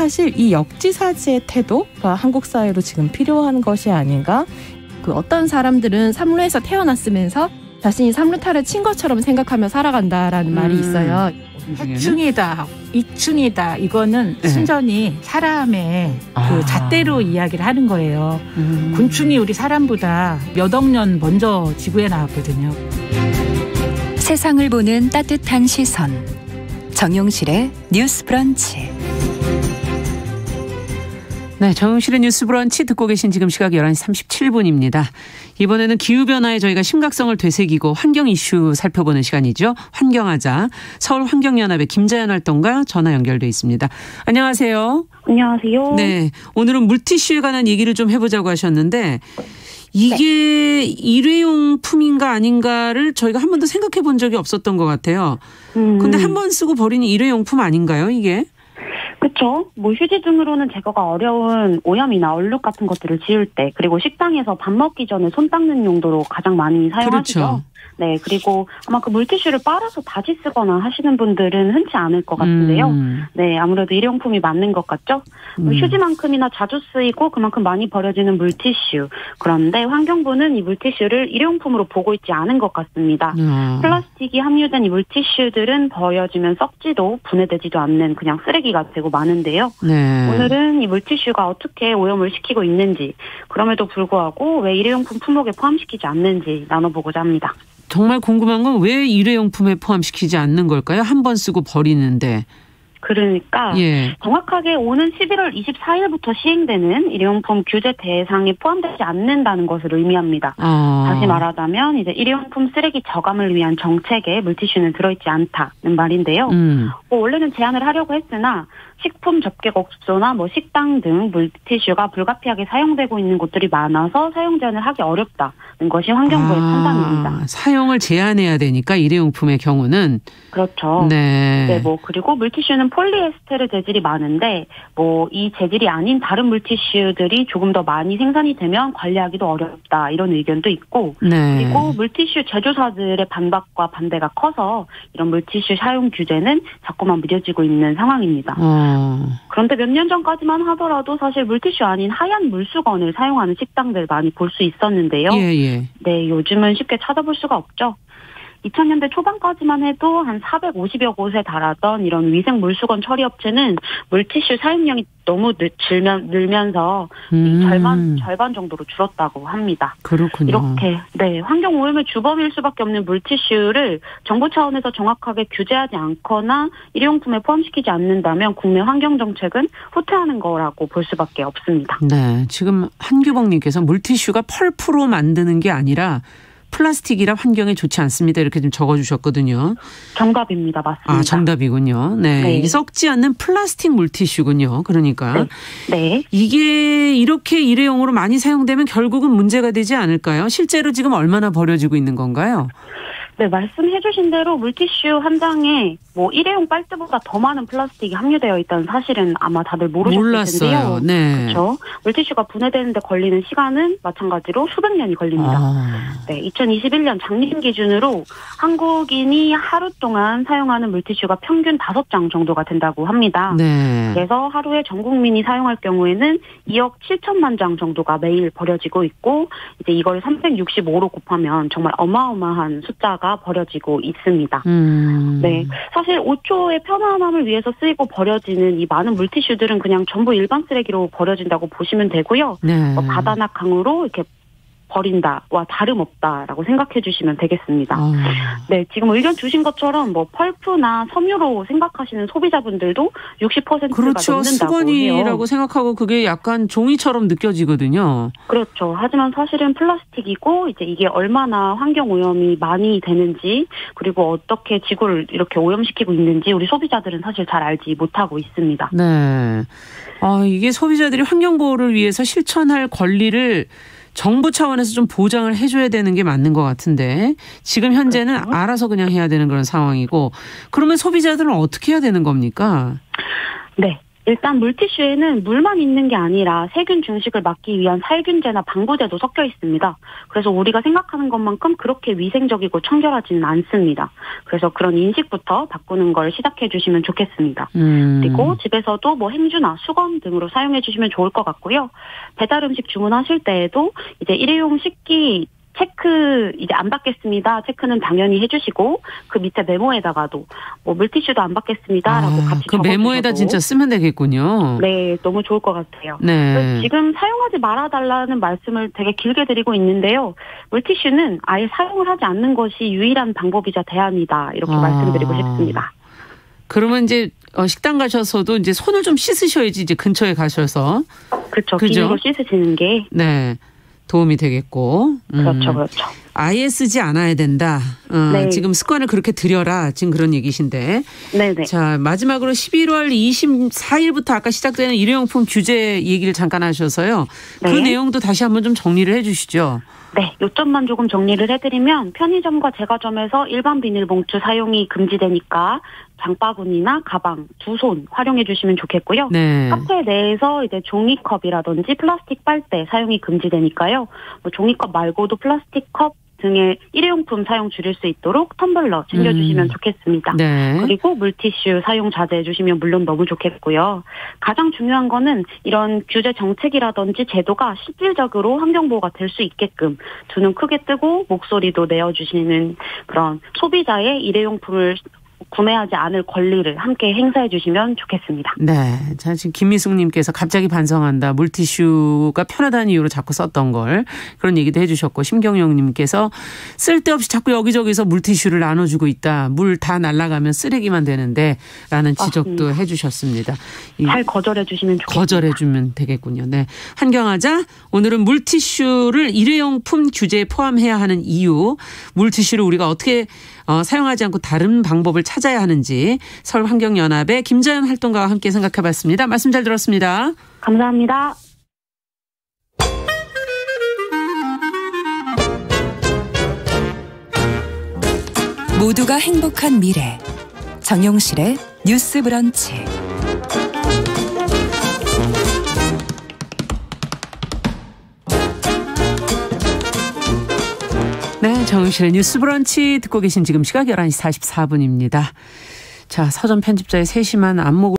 사실 이 역지사지의 태도가 한국 사회로 지금 필요한 것이 아닌가? 어떤 사람들은 삼루에서 태어났으면서 자신이 삼루타를 친 것처럼 생각하며 살아간다라는 말이 있어요. 해충이다, 이충이다. 이거는 순전히 사람의 그 잣대로 이야기를 하는 거예요. 곤충이 우리 사람보다 몇 억 년 먼저 지구에 나왔거든요. 세상을 보는 따뜻한 시선. 정용실의 뉴스 브런치. 네, 정용실의 뉴스 브런치 듣고 계신 지금 시각 11시 37분입니다. 이번에는 기후변화에 저희가 심각성을 되새기고 환경 이슈 살펴보는 시간이죠. 환경하자. 서울환경연합의 김자연 활동가 전화 연결돼 있습니다. 안녕하세요. 안녕하세요. 네, 오늘은 물티슈에 관한 얘기를 좀 해보자고 하셨는데 이게 일회용품인가 아닌가를 저희가 한 번도 생각해 본 적이 없었던 것 같아요. 근데 한 번 쓰고 버리는 일회용품 아닌가요, 이게? 그렇죠. 휴지 등으로는 제거가 어려운 오염이나 얼룩 같은 것들을 지울 때, 그리고 식당에서 밥 먹기 전에 손 닦는 용도로 가장 많이 사용하시죠. 그렇죠. 네, 그리고 아마 그 물티슈를 빨아서 다시 쓰거나 하시는 분들은 흔치 않을 것 같은데요. 네, 아무래도 일회용품이 맞는 것 같죠? 휴지만큼이나 자주 쓰이고 그만큼 많이 버려지는 물티슈. 그런데 환경부는 이 물티슈를 일회용품으로 보고 있지 않은 것 같습니다. 플라스틱이 함유된 이 물티슈들은 버려지면 썩지도 분해되지도 않는 그냥 쓰레기가 되고 많은데요. 네. 오늘은 이 물티슈가 어떻게 오염을 시키고 있는지, 그럼에도 불구하고 왜 일회용품 품목에 포함시키지 않는지 나눠보고자 합니다. 정말 궁금한 건 왜 일회용품에 포함시키지 않는 걸까요? 한 번 쓰고 버리는데. 그러니까 정확하게 오는 11월 24일부터 시행되는 일회용품 규제 대상에 포함되지 않는다는 것을 의미합니다. 다시 말하자면 이제 일회용품 쓰레기 저감을 위한 정책에 물티슈는 들어있지 않다는 말인데요. 원래는 제한을 하려고 했으나 식품 접객업소나 식당 등 물티슈가 불가피하게 사용되고 있는 곳들이 많아서 사용 제한을 하기 어렵다는 것이 환경부의 판단입니다. 사용을 제한해야 되니까 일회용품의 경우는. 그렇죠. 네. 그리고 물티슈는 폴리에스테르 재질이 많은데 이 재질이 아닌 다른 물티슈들이 조금 더 많이 생산이 되면 관리하기도 어렵다, 이런 의견도 있고, 그리고 물티슈 제조사들의 반박과 반대가 커서 이런 물티슈 사용 규제는 자꾸만 미뤄지고 있는 상황입니다. 그런데 몇 년 전까지만 하더라도 사실 물티슈 아닌 하얀 물수건을 사용하는 식당들 많이 볼 수 있었는데요. 네, 요즘은 쉽게 찾아볼 수가 없죠. 2000년대 초반까지만 해도 한 450여 곳에 달하던 이런 위생 물수건 처리 업체는 물티슈 사용량이 너무 늘면서 절반 정도로 줄었다고 합니다. 그렇군요. 이렇게 환경 오염의 주범일 수밖에 없는 물티슈를 정부 차원에서 정확하게 규제하지 않거나 일회용품에 포함시키지 않는다면 국내 환경 정책은 후퇴하는 거라고 볼 수밖에 없습니다. 네, 지금 한규봉님께서 물티슈가 펄프로 만드는 게 아니라 플라스틱이라 환경에 좋지 않습니다, 이렇게 좀 적어주셨거든요. 정답입니다. 맞습니다. 정답이군요. 네. 이게 썩지 않는 플라스틱 물티슈군요. 그러니까. 네. 이게 이렇게 일회용으로 많이 사용되면 결국은 문제가 되지 않을까요? 실제로 지금 얼마나 버려지고 있는 건가요? 네, 말씀해 주신 대로 물티슈 한 장에 일회용 빨대보다 더 많은 플라스틱이 함유되어 있다는 사실은 아마 다들 모르셨을 텐데요. 네. 그렇죠. 물티슈가 분해되는데 걸리는 시간은 마찬가지로 수백 년이 걸립니다. 네, 2021년 작년 기준으로 한국인이 하루 동안 사용하는 물티슈가 평균 5장 정도가 된다고 합니다. 네. 그래서 하루에 전 국민이 사용할 경우에는 2억 7천만 장 정도가 매일 버려지고 있고, 이제 이걸 365로 곱하면 정말 어마어마한 숫자가 버려지고 있습니다. 네, 사실 5초의 편안함을 위해서 쓰이고 버려지는 이 많은 물티슈들은 그냥 전부 일반 쓰레기로 버려진다고 보시면 되고요. 바다나 강으로 이렇게 버린다와 다름없다라고 생각해 주시면 되겠습니다. 네, 지금 의견 주신 것처럼 펄프나 섬유로 생각하시는 소비자분들도 60%가 그렇죠. 넘는다고 수건이라고 해요. 생각하고 그게 약간 종이처럼 느껴지거든요. 그렇죠. 하지만 사실은 플라스틱이고 이제 이게 얼마나 환경 오염이 많이 되는지, 그리고 어떻게 지구를 이렇게 오염시키고 있는지 우리 소비자들은 사실 잘 알지 못하고 있습니다. 네. 이게 소비자들이 환경 보호를 위해서 실천할 권리를 정부 차원에서 좀 보장을 해줘야 되는 게 맞는 것 같은데 지금 현재는 그렇죠. 알아서 그냥 해야 되는 그런 상황이고, 그러면 소비자들은 어떻게 해야 되는 겁니까? 네. 일단 물티슈에는 물만 있는 게 아니라 세균 증식을 막기 위한 살균제나 방부제도 섞여 있습니다. 그래서 우리가 생각하는 것만큼 그렇게 위생적이고 청결하지는 않습니다. 그래서 그런 인식부터 바꾸는 걸 시작해 주시면 좋겠습니다. 그리고 집에서도 뭐 행주나 수건 등으로 사용해 주시면 좋을 것 같고요. 배달 음식 주문하실 때에도 이제 일회용 식기 체크 이제 안 받겠습니다. 체크는 당연히 해주시고 그 밑에 메모에다가도 뭐 물티슈도 안 받겠습니다라고 같이 그 메모에다 진짜 쓰면 되겠군요. 네, 너무 좋을 것 같아요. 네. 지금 사용하지 말아달라는 말씀을 되게 길게 드리고 있는데요. 물티슈는 아예 사용을 하지 않는 것이 유일한 방법이자 대안이다 이렇게 말씀드리고 싶습니다. 그러면 이제 식당 가셔서도 이제 손을 좀 씻으셔야지 이제 근처에 가셔서 그렇죠. 비누로 씻으시는 게 네. 도움이 되겠고. 그렇죠. 아예 쓰지 않아야 된다. 네. 지금 습관을 그렇게 들여라. 지금 그런 얘기신데. 네네. 자, 마지막으로 11월 24일부터 아까 시작되는 일회용품 규제 얘기를 잠깐 하셔서요. 네. 그 내용도 다시 한번 좀 정리를 해 주시죠. 네, 요점만 조금 정리를 해드리면 편의점과 제과점에서 일반 비닐봉투 사용이 금지되니까 장바구니나 가방, 두 손 활용해 주시면 좋겠고요. 네. 카페 내에서 이제 종이컵이라든지 플라스틱 빨대 사용이 금지되니까요. 뭐 종이컵 말고도 플라스틱 컵 등의 일회용품 사용 줄일 수 있도록 텀블러 챙겨주시면 좋겠습니다. 네. 그리고 물티슈 사용 자제해 주시면 물론 너무 좋겠고요. 가장 중요한 거는 이런 규제 정책이라든지 제도가 실질적으로 환경보호가 될 수 있게끔 두 눈 크게 뜨고 목소리도 내어주시는 그런 소비자의 일회용품을 구매하지 않을 권리를 함께 행사해 주시면 좋겠습니다. 네. 자, 지금 김미숙님께서 갑자기 반성한다. 물티슈가 편하다는 이유로 자꾸 썼던 걸 그런 얘기도 해주셨고 심경영님께서 쓸데없이 자꾸 여기저기서 물티슈를 나눠주고 있다. 물 다 날아가면 쓰레기만 되는데 라는 지적도 해주셨습니다. 잘 거절해 주시면 좋겠습니다. 거절해 주면 되겠군요. 네. 환경하자 오늘은 물티슈를 일회용품 규제에 포함해야 하는 이유, 물티슈를 우리가 어떻게 사용하지 않고 다른 방법을 찾아야 하는지 서울환경연합의 김자연 활동가와 함께 생각해봤습니다. 말씀 잘 들었습니다. 감사합니다. 모두가 행복한 미래 정용실의 뉴스 브런치. 네, 정용실의 뉴스 브런치 듣고 계신 지금 시각 11시 44분입니다. 자, 서점 편집자의 세심한 안목을